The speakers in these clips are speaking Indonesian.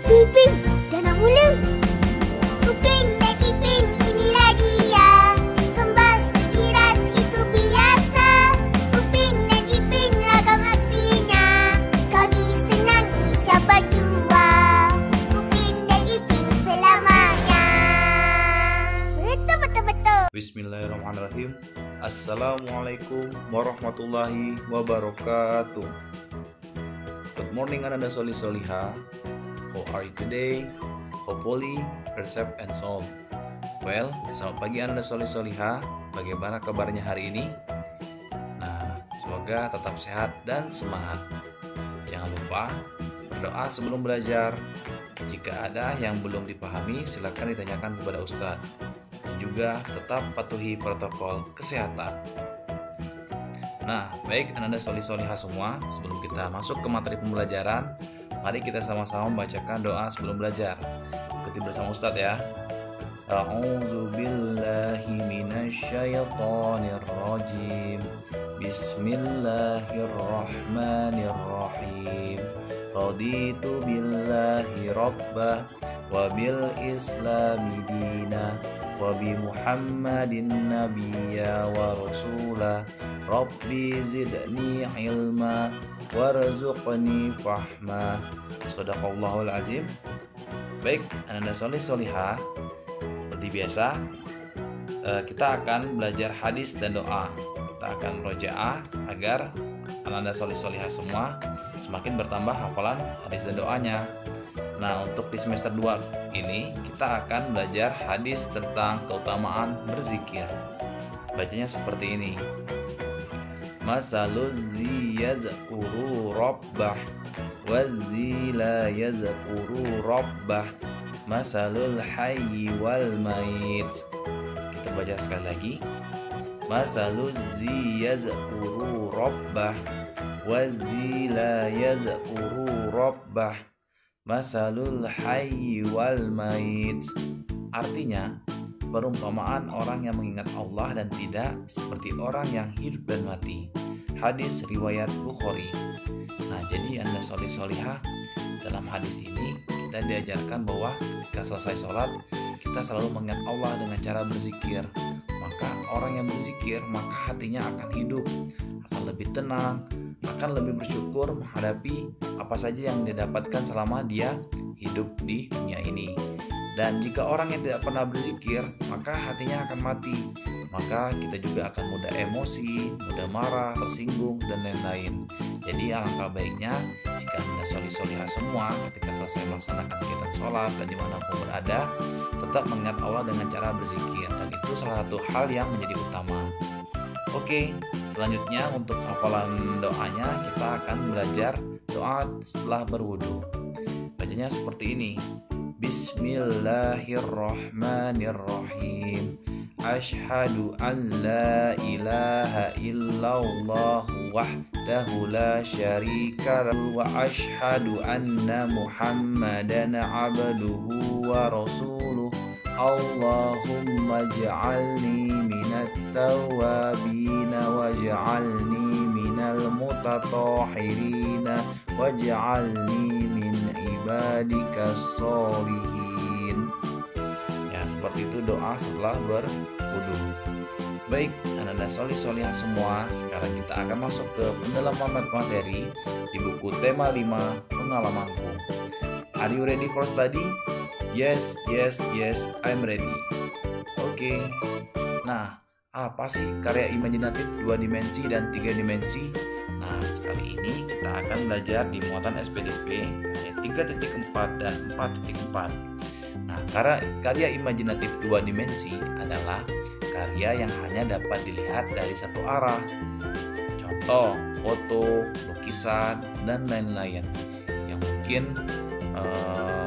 Ipin, dah nak mula. Upin dan Ipin, inilah dia. Kembar seiras itu biasa. Upin dan Ipin, ragam aksinya. Kami senangi siapa jua. Upin dan Ipin selamanya. Betul. Bismillahirrahmanirrahim. Assalamualaikum warahmatullahi wabarakatuh. Good morning Ananda Solih Soliha. How are you today? Hopefully you're safe and sound. Well, selamat pagi Ananda Solih Soliha. Bagaimana kabarnya hari ini? Nah, semoga tetap sehat dan semangat. Jangan lupa berdoa sebelum belajar. Jika ada yang belum dipahami, silakan ditanyakan kepada Ustadz. Dan juga tetap patuhi protokol kesehatan. Nah, baik Ananda Solih Soliha semua, sebelum kita masuk ke materi pembelajaran, mari kita sama-sama membacakan doa sebelum belajar. Ikuti bersama Ustadz ya. A'udzu billahi minasyaitonir rajim. Bismillahirrahmanirrahim. Raditu billahi rabbah wa bil islami dina wa bi Muhammadin nabiyya wa rasulah. Rabbi zidni ilma warzuqni fahma. Shadaqallahul azim. Baik, Ananda Solih Soliha, seperti biasa kita akan belajar hadis dan doa. Kita akan rojaah agar Ananda Solih Soliha semua semakin bertambah hafalan hadis dan doanya. Nah, untuk di semester 2 ini kita akan belajar hadis tentang keutamaan berzikir. Bacanya seperti ini. Masaluzzi yazkuru rabbah wazzi la yazkuru rabbah masalul hayyi wal mayit. Kita baca sekali lagi. Masaluzzi yazkuru rabbah wazzi la yazkuru rabbah masalul hayyi wal mayit. Artinya, perumpamaan orang yang mengingat Allah dan tidak seperti orang yang hidup dan mati. Hadis riwayat Bukhari. Nah, jadi Anda Solih Soliha, dalam hadis ini kita diajarkan bahwa ketika selesai sholat, kita selalu mengingat Allah dengan cara berzikir. Maka orang yang berzikir, maka hatinya akan hidup, akan lebih tenang, akan lebih bersyukur menghadapi apa saja yang dia dapatkan selama dia hidup di dunia ini. Dan jika orang yang tidak pernah berzikir, maka hatinya akan mati. Maka kita juga akan mudah emosi, mudah marah, tersinggung, dan lain-lain. Jadi alangkah baiknya jika Anda Solih Solihah semua ketika selesai melaksanakan kegiatan sholat dan dimanapun berada, tetap mengingat Allah dengan cara berzikir. Dan itu salah satu hal yang menjadi utama. Oke, selanjutnya untuk hafalan doanya kita akan belajar doa setelah berwudu. Bacanya seperti ini. Bismillahirrahmanirrahim. Ashhadu an la ilaha illallah wahdahu la syarika lahu wa ashhadu anna Muhammadan abduhu wa rasuluh. Allahumma ij'alni minat tawwabin waj'alni minal mutatahhirin waj'alni min ibadikas sholihin. Ya, seperti itu doa setelah berwudu. Baik, Ananda Solih Solihah semua, sekarang kita akan masuk ke pendalaman materi di buku tema 5 pengalamanku. Are you ready for study? Yes, I'm ready. Oke. Nah, apa sih karya imajinatif 2 dimensi dan 3 dimensi? Nah, sekali ini kita akan belajar di muatan SPDP ayat 3.4 dan 4.4. Nah, karya imajinatif 2 dimensi adalah karya yang hanya dapat dilihat dari satu arah. Contoh, foto, lukisan, dan lain-lain yang mungkin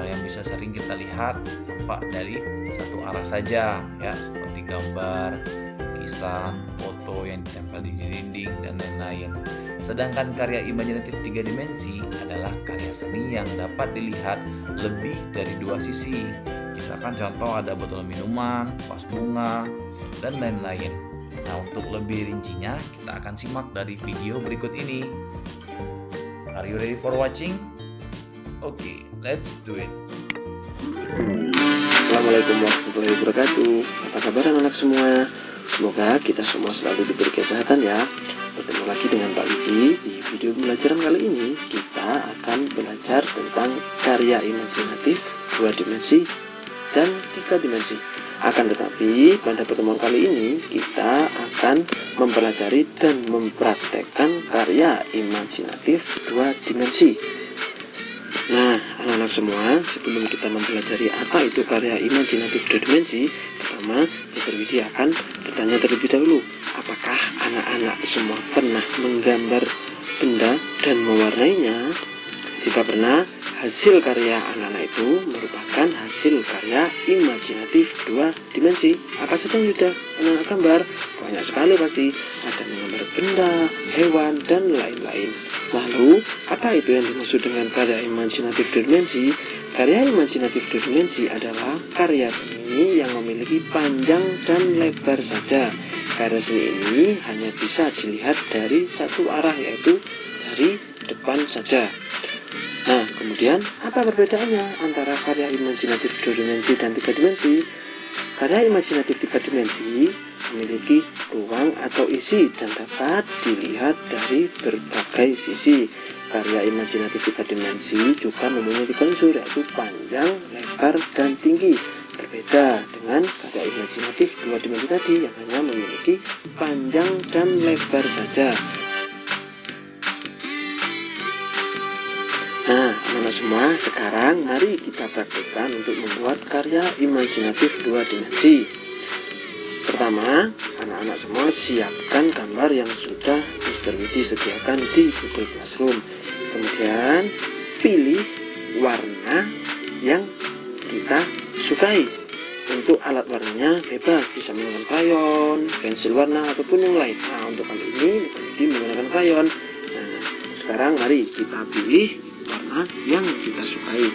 yang bisa sering kita lihat tampak dari satu arah saja, ya, seperti gambar, lukisan, foto yang ditempel di dinding, dan lain-lain. Sedangkan karya imajinatif 3 dimensi adalah karya seni yang dapat dilihat lebih dari 2 sisi. Misalkan contoh ada botol minuman, vas bunga, dan lain-lain. Nah, untuk lebih rincinya kita akan simak dari video berikut ini. Are you ready for watching? Oke, let's do it. Assalamualaikum warahmatullahi wabarakatuh. Apa kabar anak-anak semua? Semoga kita semua selalu diberi kesehatan ya. Bertemu lagi dengan Pak Widi. Di video pembelajaran kali ini kita akan belajar tentang karya imajinatif 2 dimensi dan 3 dimensi. Akan tetapi pada pertemuan kali ini kita akan mempelajari dan mempraktekkan karya imajinatif 2 dimensi. Nah, anak-anak semua, sebelum kita mempelajari apa itu karya imajinatif 2 dimensi, pertama Mr. Widi akan bertanya terlebih dahulu, apakah anak-anak semua pernah menggambar benda dan mewarnainya? Jika pernah, hasil karya anak-anak itu merupakan hasil karya imajinatif 2 dimensi. Apa saja yang sudah anak-anak gambar? Banyak sekali pasti. Ada menggambar benda, hewan, dan lain-lain. Lalu, apa itu yang dimaksud dengan karya imajinatif 2 dimensi? Karya imajinatif 2 dimensi adalah karya seni yang memiliki panjang dan lebar saja. Karya seni ini hanya bisa dilihat dari satu arah, yaitu dari depan saja. Nah, kemudian apa perbedaannya antara karya imajinatif 2 dimensi dan 3 dimensi? Karya imajinatif 3 dimensi memiliki ruang atau isi dan dapat dilihat dari berbagai sisi. Karya imajinatif 3 dimensi juga mempunyai 3 unsur, yaitu panjang, lebar, dan tinggi. Berbeda dengan karya imajinatif 2 dimensi tadi yang hanya memiliki panjang dan lebar saja. Nah, anak-anak semua, sekarang mari kita praktikkan untuk membuat karya imajinatif 2 dimensi. Pertama, anak-anak semua siapkan gambar yang sudah Mr. Widi sediakan di Google Classroom. Kemudian pilih warna yang kita sukai. Untuk alat warnanya bebas, bisa menggunakan krayon, pensil warna, ataupun yang lain. Nah, untuk kali ini Mr. Widi menggunakan krayon. Nah, sekarang mari kita pilih warna yang kita sukai.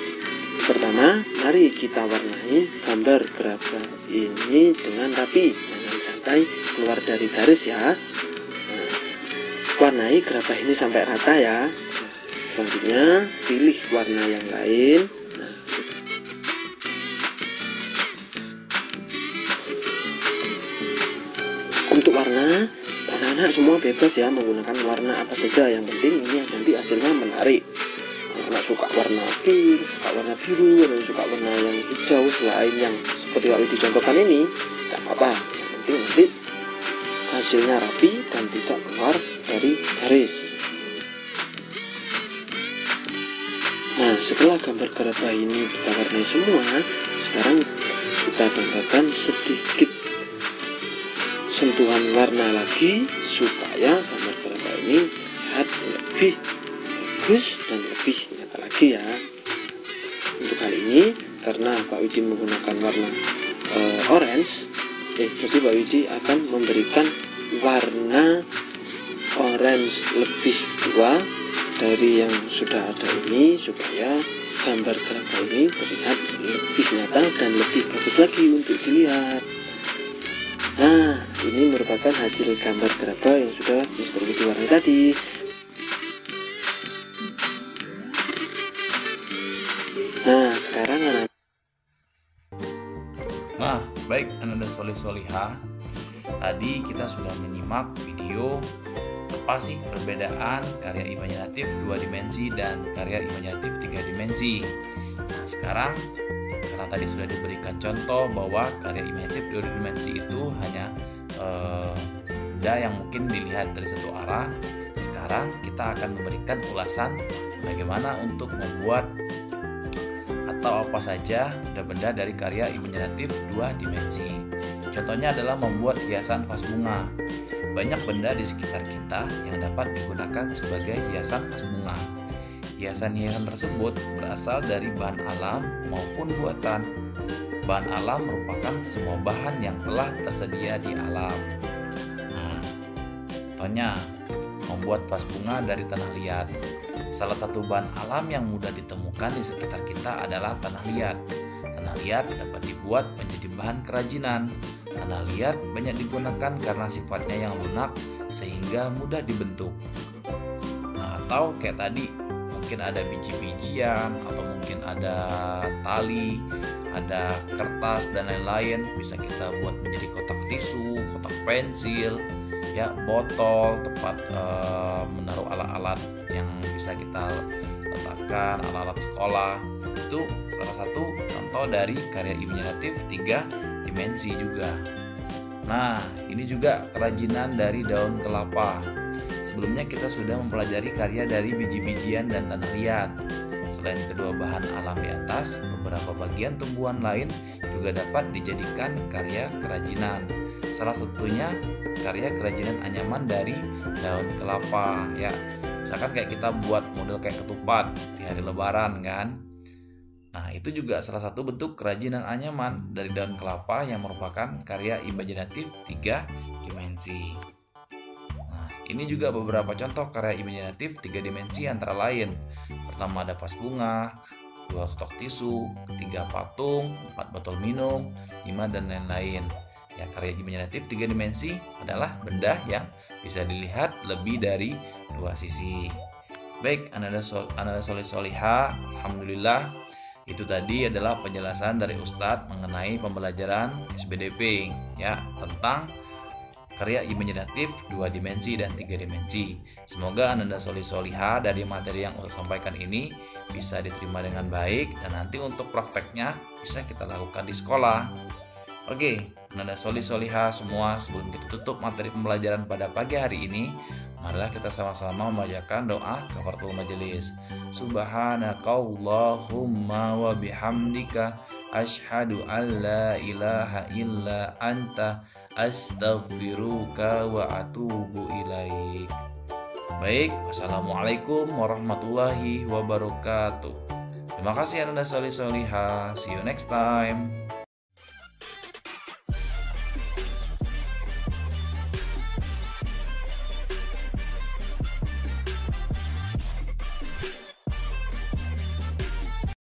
Pertama, mari kita warnai gambar gerabah ini dengan rapi, jangan sampai keluar dari garis ya. Nah, warnai gerabah ini sampai rata ya. Selanjutnya pilih warna yang lain. Nah, untuk warna, anak-anak semua bebas ya menggunakan warna apa saja. Yang penting ini nanti hasilnya menarik. Anak suka warna pink, suka warna biru, atau suka warna yang hijau selain yang seperti yang dicontohkan ini, tidak apa-apa. Yang penting nanti hasilnya rapi dan tidak keluar dari garis. Nah, setelah gambar gerabah ini kita warnai semua, sekarang kita tambahkan sedikit sentuhan warna lagi supaya gambar gerabah ini terlihat lebih bagus dan lebih nyata lagi ya. Untuk kali ini karena Pak Widi menggunakan warna orange, jadi Pak Widi akan memberikan warna orange lebih tua dari yang sudah ada ini supaya gambar gerabah ini terlihat lebih nyata dan lebih bagus lagi untuk dilihat. Nah, ini merupakan hasil gambar gerabah yang sudah Mr. Widi warnai tadi. Nah, sekarang Nah, baik anak-anak soleh-solihah, tadi kita sudah menyimak video apa sih perbedaan karya imajinatif 2 dimensi dan karya imajinatif 3 dimensi. Nah, sekarang karena tadi sudah diberikan contoh bahwa karya imajinatif 2 dimensi itu hanya benda yang mungkin dilihat dari satu arah. Sekarang kita akan memberikan ulasan bagaimana untuk membuat atau apa saja benda-benda dari karya imajinatif 2 dimensi. Contohnya adalah membuat hiasan vas bunga. Banyak benda di sekitar kita yang dapat digunakan sebagai hiasan vas bunga. Hiasan-hiasan tersebut berasal dari bahan alam maupun buatan. Bahan alam merupakan semua bahan yang telah tersedia di alam. Contohnya, membuat vas bunga dari tanah liat. Salah satu bahan alam yang mudah ditemukan di sekitar kita adalah tanah liat. Tanah liat dapat dibuat menjadi bahan kerajinan. Tanah liat banyak digunakan karena sifatnya yang lunak sehingga mudah dibentuk. Nah, atau kayak tadi, mungkin ada biji-bijian atau mungkin ada tali, ada kertas dan lain-lain, bisa kita buat menjadi kotak tisu, kotak pensil, ya, botol, tempat menaruh alat-alat yang bisa kita letakkan, alat-alat sekolah. Itu salah satu contoh dari karya imajinatif 3 dimensi juga. Nah, ini juga kerajinan dari daun kelapa. Sebelumnya kita sudah mempelajari karya dari biji-bijian dan tanah liat. Selain kedua bahan alam di atas, beberapa bagian tumbuhan lain juga dapat dijadikan karya kerajinan. Salah satunya karya kerajinan anyaman dari daun kelapa, ya. Misalkan kayak kita buat model kayak ketupat di hari Lebaran kan. Nah, itu juga salah satu bentuk kerajinan anyaman dari daun kelapa yang merupakan karya imajinatif 3 dimensi. Nah, ini juga beberapa contoh karya imajinatif 3 dimensi antara lain. Pertama ada vas bunga, 2 stok tisu, 3 patung, 4 botol minum, 5 dan lain-lain. Ya, karya imajinatif 3 dimensi adalah benda yang bisa dilihat lebih dari 2 sisi. Baik, Anda soleh-solihah, alhamdulillah. Itu tadi adalah penjelasan dari Ustadz mengenai pembelajaran SBDP, ya, tentang karya imajinatif 2 dimensi dan 3 dimensi. Semoga Anda solih-solihah dari materi yang Ustadz sampaikan ini bisa diterima dengan baik, dan nanti untuk prakteknya bisa kita lakukan di sekolah. Oke, Anda solih-solihah semua, sebelum kita tutup materi pembelajaran pada pagi hari ini, marilah kita sama-sama membacakan doa kafaratul majelis. Subhanakallahumma wa bihamdika asyhadu an la ilaha illa anta astaghfiruka wa atubu ilaik. Baik, wassalamualaikum warahmatullahi wabarakatuh. Terima kasih Anda solih-solihah. See you next time.